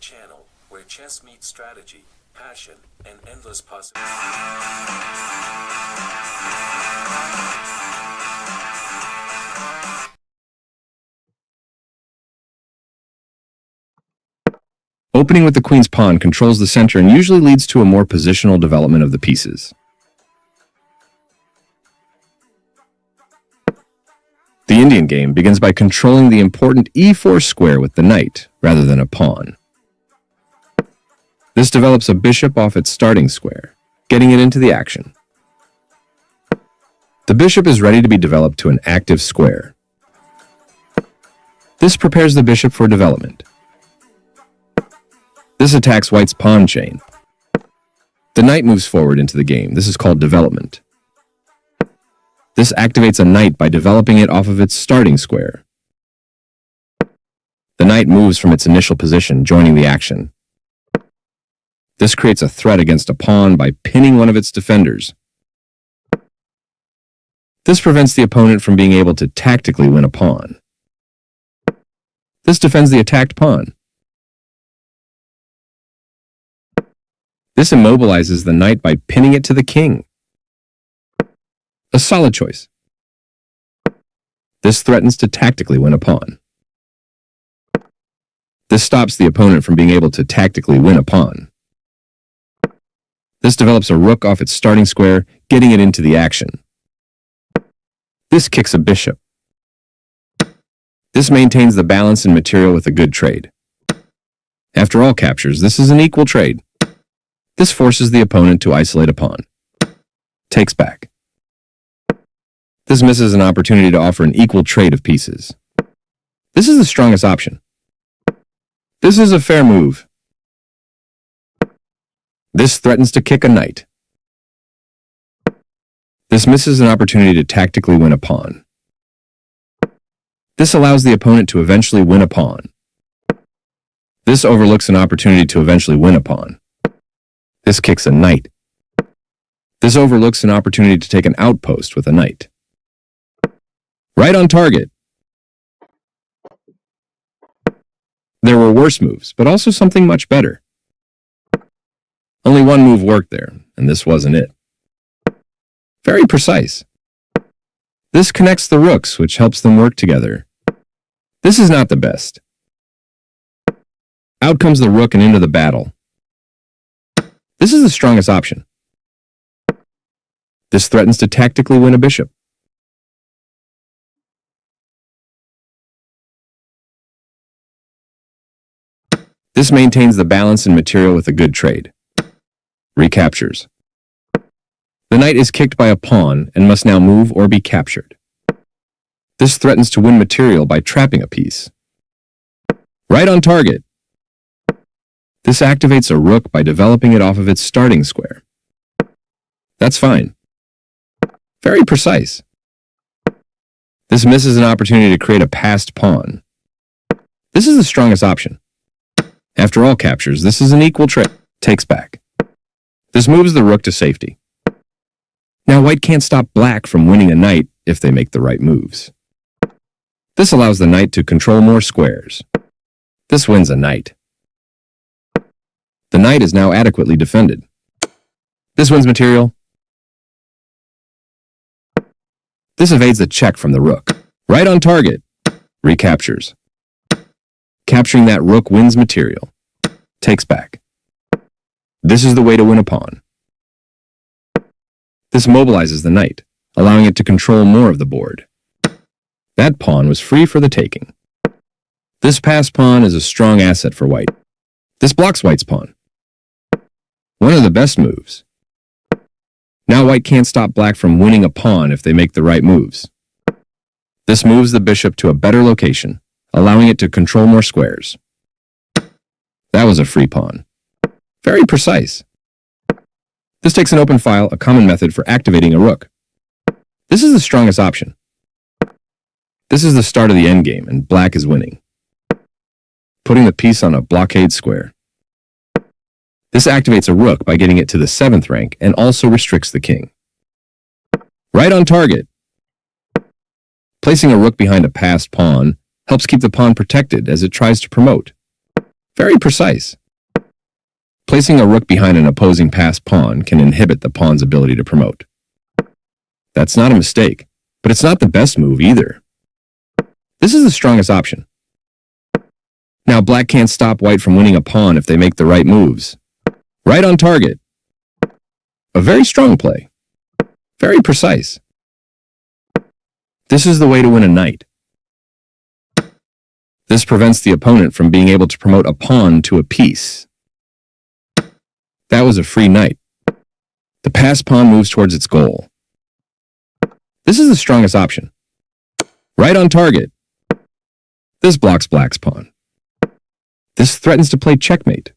channel where chess meets strategy, passion, and endless possibilities. Opening with the queen's pawn controls the center and usually leads to a more positional development of the pieces. The Indian game begins by controlling the important e4 square with the knight, rather than a pawn. This develops a bishop off its starting square, getting it into the action. The bishop is ready to be developed to an active square. This prepares the bishop for development. This attacks white's pawn chain. The knight moves forward into the game. This is called development. This activates a knight by developing it off of its starting square. The knight moves from its initial position, joining the action. This creates a threat against a pawn by pinning one of its defenders. This prevents the opponent from being able to tactically win a pawn. This defends the attacked pawn. This immobilizes the knight by pinning it to the king. A solid choice. This threatens to tactically win a pawn. This stops the opponent from being able to tactically win a pawn. This develops a rook off its starting square, getting it into the action. This kicks a bishop. This maintains the balance in material with a good trade. After all captures, this is an equal trade. This forces the opponent to isolate a pawn. Takes back. This misses an opportunity to offer an equal trade of pieces. This is the strongest option. This is a fair move. This threatens to kick a knight. This misses an opportunity to tactically win a pawn. This allows the opponent to eventually win a pawn. This overlooks an opportunity to eventually win a pawn. This kicks a knight. This overlooks an opportunity to take an outpost with a knight. Right on target. There were worse moves, but also something much better. Only one move worked there, and this wasn't it. Very precise. This connects the rooks, which helps them work together. This is not the best. Out comes the rook and into the battle. This is the strongest option. This threatens to tactically win a bishop. This maintains the balance in material with a good trade. Recaptures. The knight is kicked by a pawn and must now move or be captured. This threatens to win material by trapping a piece. Right on target. This activates a rook by developing it off of its starting square. That's fine. Very precise. This misses an opportunity to create a passed pawn. This is the strongest option. After all captures, this is an equal trade. Takes back. This moves the rook to safety. Now white can't stop black from winning a knight if they make the right moves. This allows the knight to control more squares. This wins a knight. The knight is now adequately defended. This wins material. This evades a check from the rook. Right on target. Recaptures. Capturing that rook wins material. Takes back. This is the way to win a pawn. This mobilizes the knight, allowing it to control more of the board. That pawn was free for the taking. This passed pawn is a strong asset for white. This blocks white's pawn. One of the best moves. Now white can't stop black from winning a pawn if they make the right moves. This moves the bishop to a better location, allowing it to control more squares. That was a free pawn. Very precise. This takes an open file, a common method for activating a rook. This is the strongest option. This is the start of the endgame, and black is winning. Putting the piece on a blockade square. This activates a rook by getting it to the 7th rank and also restricts the king. Right on target. Placing a rook behind a passed pawn helps keep the pawn protected as it tries to promote. Very precise. Placing a rook behind an opposing passed pawn can inhibit the pawn's ability to promote. That's not a mistake, but it's not the best move either. This is the strongest option. Now black can't stop white from winning a pawn if they make the right moves. Right on target. A very strong play. Very precise. This is the way to win a knight. This prevents the opponent from being able to promote a pawn to a piece. That was a free knight. The passed pawn moves towards its goal. This is the strongest option. Right on target. This blocks black's pawn. This threatens to play checkmate.